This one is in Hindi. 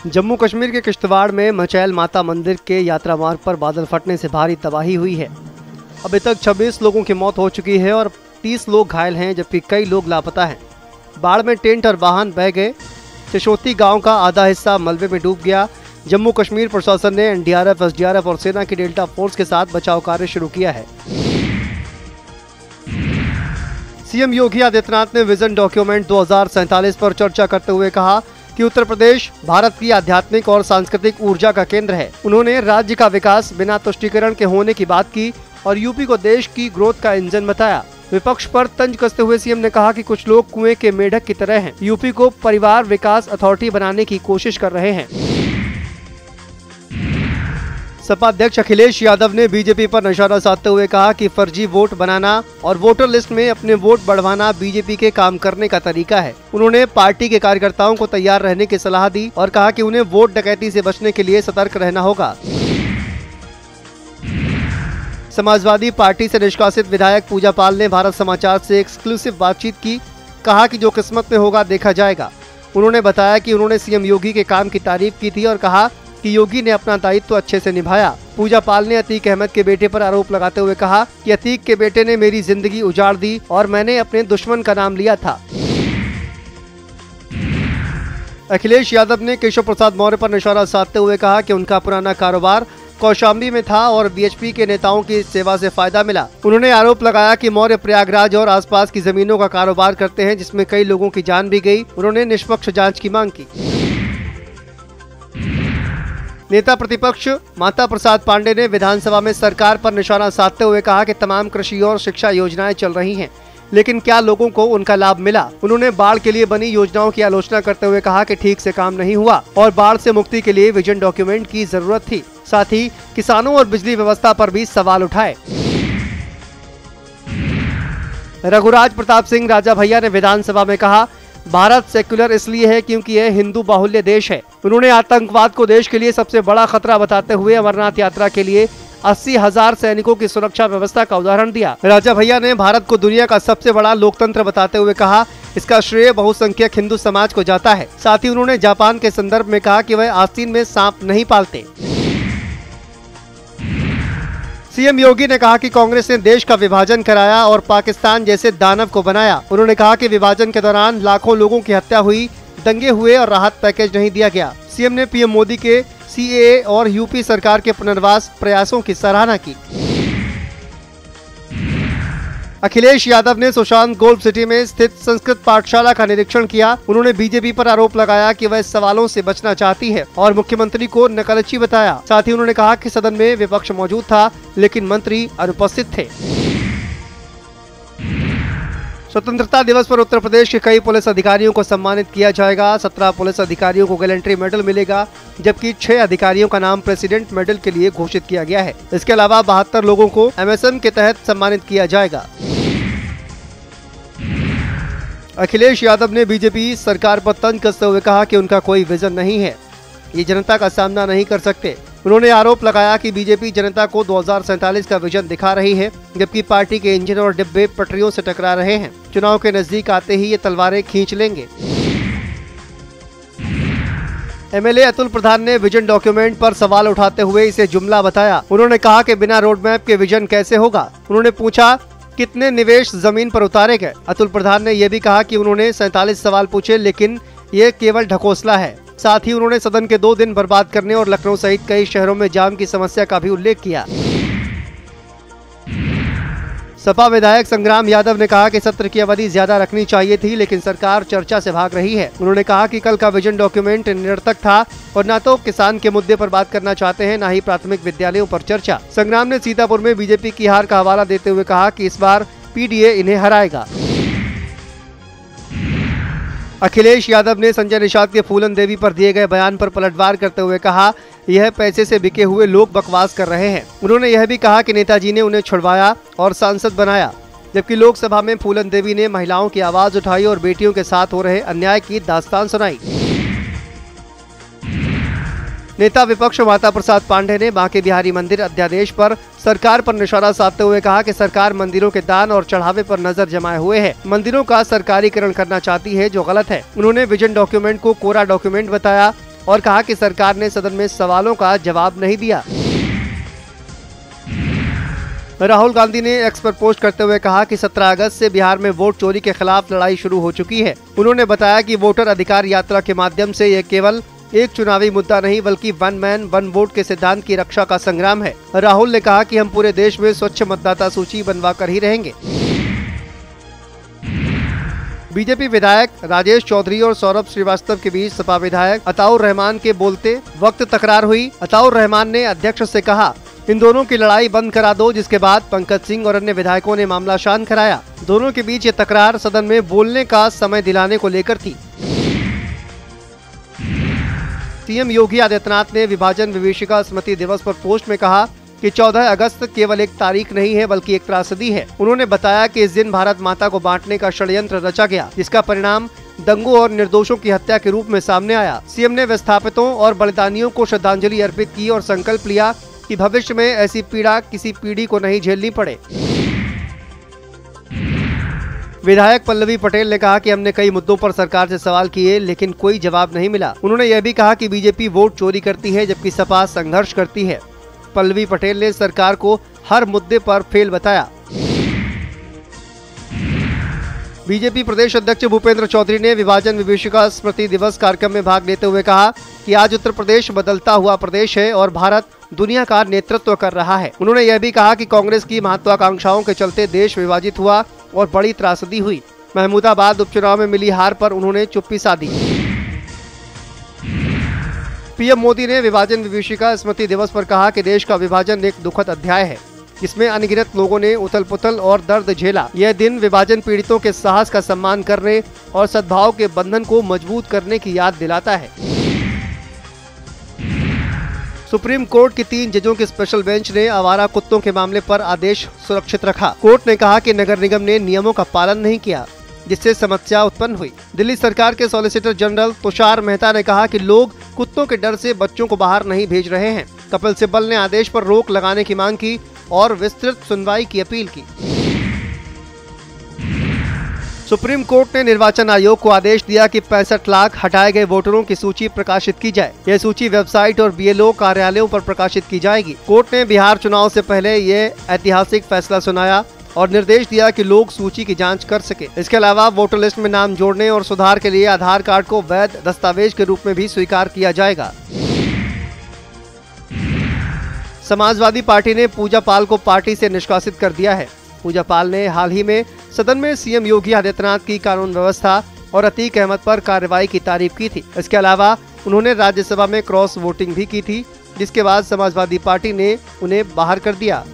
जम्मू कश्मीर के किश्तवाड़ में मचैल माता मंदिर के यात्रा मार्ग पर बादल फटने से भारी तबाही हुई है। अभी तक 26 लोगों की मौत हो चुकी है और 30 लोग घायल हैं, जबकि कई लोग लापता हैं। बाढ़ में टेंट और वाहन बह गए। चशोती गांव का आधा हिस्सा मलबे में डूब गया। जम्मू कश्मीर प्रशासन ने एनडीआरएफ, एसडीआरएफ और सेना की डेल्टा फोर्स के साथ बचाव कार्य शुरू किया है। सीएम योगी आदित्यनाथ ने विजन डॉक्यूमेंट 2047 पर चर्चा करते हुए कहा कि उत्तर प्रदेश भारत की आध्यात्मिक और सांस्कृतिक ऊर्जा का केंद्र है। उन्होंने राज्य का विकास बिना तुष्टीकरण के होने की बात की और यूपी को देश की ग्रोथ का इंजन बताया। विपक्ष पर तंज कसते हुए सीएम ने कहा कि कुछ लोग कुएं के मेढक की तरह हैं, यूपी को परिवार विकास अथॉरिटी बनाने की कोशिश कर रहे हैं। सपा अध्यक्ष अखिलेश यादव ने बीजेपी पर निशाना साधते हुए कहा कि फर्जी वोट बनाना और वोटर लिस्ट में अपने वोट बढ़वाना बीजेपी के काम करने का तरीका है। उन्होंने पार्टी के कार्यकर्ताओं को तैयार रहने की सलाह दी और कहा कि उन्हें वोट डकैती से बचने के लिए सतर्क रहना होगा। समाजवादी पार्टी से निष्कासित विधायक पूजा पाल ने भारत समाचार से एक्सक्लूसिव बातचीत की। कहा कि जो किस्मत में होगा देखा जाएगा। उन्होंने बताया कि उन्होंने सीएम योगी के काम की तारीफ की थी और कहा कि योगी ने अपना दायित्व अच्छे से निभाया। पूजा पाल ने अतीक अहमद के बेटे पर आरोप लगाते हुए कहा कि अतीक के बेटे ने मेरी जिंदगी उजाड़ दी और मैंने अपने दुश्मन का नाम लिया था। अखिलेश यादव ने केशव प्रसाद मौर्य पर निशाना साधते हुए कहा कि उनका पुराना कारोबार कौशाम्बी में था और बीएचपी के नेताओं की सेवा से फायदा मिला। उन्होंने आरोप लगाया कि मौर्य प्रयागराज और आसपास की जमीनों का कारोबार करते हैं, जिसमें कई लोगों की जान भी गई। उन्होंने निष्पक्ष जांच की मांग की। नेता प्रतिपक्ष माता प्रसाद पांडे ने विधानसभा में सरकार पर निशाना साधते हुए कहा कि तमाम कृषि और शिक्षा योजनाएं चल रही हैं, लेकिन क्या लोगों को उनका लाभ मिला। उन्होंने बाढ़ के लिए बनी योजनाओं की आलोचना करते हुए कहा कि ठीक से काम नहीं हुआ और बाढ़ से मुक्ति के लिए विजन डॉक्यूमेंट की जरूरत थी। साथ ही किसानों और बिजली व्यवस्था पर भी सवाल उठाए। रघुराज प्रताप सिंह राजा भैया ने विधानसभा में कहा, भारत सेक्युलर इसलिए है क्योंकि यह हिंदू बाहुल्य देश है। उन्होंने आतंकवाद को देश के लिए सबसे बड़ा खतरा बताते हुए अमरनाथ यात्रा के लिए 80,000 सैनिकों की सुरक्षा व्यवस्था का उदाहरण दिया। राजा भैया ने भारत को दुनिया का सबसे बड़ा लोकतंत्र बताते हुए कहा, इसका श्रेय बहुसंख्यक हिंदू समाज को जाता है। साथ ही उन्होंने जापान के संदर्भ में कहा कि वह आस्तीन में सांप नहीं पालते। सीएम योगी ने कहा कि कांग्रेस ने देश का विभाजन कराया और पाकिस्तान जैसे दानव को बनाया। उन्होंने कहा कि विभाजन के दौरान लाखों लोगों की हत्या हुई, दंगे हुए और राहत पैकेज नहीं दिया गया। सीएम ने पीएम मोदी के सीएए और यूपी सरकार के पुनर्वास प्रयासों की सराहना की। अखिलेश यादव ने सुशांत गोल्ड सिटी में स्थित संस्कृत पाठशाला का निरीक्षण किया। उन्होंने बीजेपी पर आरोप लगाया कि वह सवालों से बचना चाहती है और मुख्यमंत्री को नकलची बताया। साथ ही उन्होंने कहा कि सदन में विपक्ष मौजूद था, लेकिन मंत्री अनुपस्थित थे। स्वतंत्रता दिवस पर उत्तर प्रदेश के कई पुलिस अधिकारियों को सम्मानित किया जाएगा। 17 पुलिस अधिकारियों को गैलेंट्री मेडल मिलेगा, जबकि 6 अधिकारियों का नाम प्रेसिडेंट मेडल के लिए घोषित किया गया है। इसके अलावा 72 लोगों को एमएसएम के तहत सम्मानित किया जाएगा। अखिलेश यादव ने बीजेपी सरकार पर तंज कसते हुए कहा कि उनका कोई विजन नहीं है, ये जनता का सामना नहीं कर सकते। उन्होंने आरोप लगाया कि बीजेपी जनता को 2047 का विजन दिखा रही है, जबकि पार्टी के इंजन और डिब्बे पटरियों से टकरा रहे हैं। चुनाव के नजदीक आते ही ये तलवारें खींच लेंगे। एमएलए अतुल प्रधान ने विजन डॉक्यूमेंट पर सवाल उठाते हुए इसे जुमला बताया। उन्होंने कहा कि बिना रोड मैप के विजन कैसे होगा। उन्होंने पूछा, कितने निवेश जमीन पर उतारे गए। अतुल प्रधान ने यह भी कहा कि उन्होंने 47 सवाल पूछे, लेकिन ये केवल ढकोसला है। साथ ही उन्होंने सदन के 2 दिन बर्बाद करने और लखनऊ सहित कई शहरों में जाम की समस्या का भी उल्लेख किया। सपा विधायक संग्राम यादव ने कहा कि सत्र की अवधि ज्यादा रखनी चाहिए थी, लेकिन सरकार चर्चा से भाग रही है। उन्होंने कहा कि कल का विजन डॉक्यूमेंट निरर्थक था और न तो किसान के मुद्दे पर बात करना चाहते हैं, न ही प्राथमिक विद्यालयों पर चर्चा। संग्राम ने सीतापुर में बीजेपी की हार का हवाला देते हुए कहा कि इस बार पीडीए इन्हें हराएगा। अखिलेश यादव ने संजय निषाद के फूलन देवी पर दिए गए बयान पर पलटवार करते हुए कहा, यह पैसे से बिके हुए लोग बकवास कर रहे हैं। उन्होंने यह भी कहा कि नेताजी ने उन्हें छुड़वाया और सांसद बनाया, जबकि लोकसभा में फूलन देवी ने महिलाओं की आवाज उठाई और बेटियों के साथ हो रहे अन्याय की दास्तान सुनाई। नेता विपक्ष माता प्रसाद पांडे ने बांके बिहारी मंदिर अध्यादेश पर सरकार पर निशाना साधते हुए कहा कि सरकार मंदिरों के दान और चढ़ावे पर नजर जमाए हुए है, मंदिरों का सरकारीकरण करना चाहती है, जो गलत है। उन्होंने विजन डॉक्यूमेंट को कोरा डॉक्यूमेंट बताया और कहा कि सरकार ने सदन में सवालों का जवाब नहीं दिया। राहुल गांधी ने एक्स पर पोस्ट करते हुए कहा कि 17 अगस्त से बिहार में वोट चोरी के खिलाफ लड़ाई शुरू हो चुकी है। उन्होंने बताया कि वोटर अधिकार यात्रा के माध्यम से यह केवल एक चुनावी मुद्दा नहीं बल्कि वन मैन वन वोट के सिद्धांत की रक्षा का संग्राम है। राहुल ने कहा कि हम पूरे देश में स्वच्छ मतदाता सूची बनवा कर ही रहेंगे। बीजेपी विधायक राजेश चौधरी और सौरभ श्रीवास्तव के बीच सपा विधायक अताउर रहमान के बोलते वक्त तकरार हुई। अताउर रहमान ने अध्यक्ष से कहा, इन दोनों की लड़ाई बंद करा दो, जिसके बाद पंकज सिंह और अन्य विधायकों ने मामला शांत कराया। दोनों के बीच ये तकरार सदन में बोलने का समय दिलाने को लेकर थी। सीएम योगी आदित्यनाथ ने विभाजन विभीषिका स्मृति दिवस पर पोस्ट में कहा कि 14 अगस्त केवल एक तारीख नहीं है बल्कि एक त्रासदी है। उन्होंने बताया कि इस दिन भारत माता को बांटने का षड्यंत्र रचा गया, जिसका परिणाम दंगों और निर्दोषों की हत्या के रूप में सामने आया। सीएम ने विस्थापितों और बलिदानियों को श्रद्धांजलि अर्पित की और संकल्प लिया कि भविष्य में ऐसी पीड़ा किसी पीढ़ी को नहीं झेलनी पड़े। विधायक पल्लवी पटेल ने कहा कि हमने कई मुद्दों पर सरकार से सवाल किए लेकिन कोई जवाब नहीं मिला। उन्होंने यह भी कहा कि बीजेपी वोट चोरी करती है जबकि सपा संघर्ष करती है। पल्लवी पटेल ने सरकार को हर मुद्दे पर फेल बताया। बीजेपी प्रदेश अध्यक्ष भूपेंद्र चौधरी ने विभाजन विभीषिका स्मृति दिवस कार्यक्रम में भाग लेते हुए कहा कि आज उत्तर प्रदेश बदलता हुआ प्रदेश है और भारत दुनिया का नेतृत्व कर रहा है। उन्होंने यह भी कहा कि कांग्रेस की महत्वाकांक्षाओं के चलते देश विभाजित हुआ और बड़ी त्रासदी हुई। महमूदाबाद उपचुनाव में मिली हार पर उन्होंने चुप्पी साधी। पीएम मोदी ने विभाजन विभीषिका स्मृति दिवस पर कहा कि देश का विभाजन एक दुखद अध्याय है, जिसमें अनगिनत लोगों ने उथल पुथल और दर्द झेला। यह दिन विभाजन पीड़ितों के साहस का सम्मान करने और सद्भाव के बंधन को मजबूत करने की याद दिलाता है। सुप्रीम कोर्ट की 3 जजों की स्पेशल बेंच ने आवारा कुत्तों के मामले पर आदेश सुरक्षित रखा। कोर्ट ने कहा कि नगर निगम ने नियमों का पालन नहीं किया, जिससे समस्या उत्पन्न हुई। दिल्ली सरकार के सॉलिसिटर जनरल तुषार मेहता ने कहा कि लोग कुत्तों के डर से बच्चों को बाहर नहीं भेज रहे हैं। कपिल सिब्बल ने आदेश पर रोक लगाने की मांग की और विस्तृत सुनवाई की अपील की। सुप्रीम कोर्ट ने निर्वाचन आयोग को आदेश दिया कि 65 लाख हटाए गए वोटरों की सूची प्रकाशित की जाए। यह सूची वेबसाइट और बीएलओ कार्यालयों पर प्रकाशित की जाएगी। कोर्ट ने बिहार चुनाव से पहले ये ऐतिहासिक फैसला सुनाया और निर्देश दिया कि लोग सूची की जांच कर सके। इसके अलावा वोटर लिस्ट में नाम जोड़ने और सुधार के लिए आधार कार्ड को वैध दस्तावेज के रूप में भी स्वीकार किया जाएगा। समाजवादी पार्टी ने पूजा पाल को पार्टी से निष्कासित कर दिया है। पूजा पाल ने हाल ही में सदन में सीएम योगी आदित्यनाथ की कानून व्यवस्था और अतीक अहमद पर कार्रवाई की तारीफ की थी। इसके अलावा उन्होंने राज्यसभा में क्रॉस वोटिंग भी की थी, जिसके बाद समाजवादी पार्टी ने उन्हें बाहर कर दिया।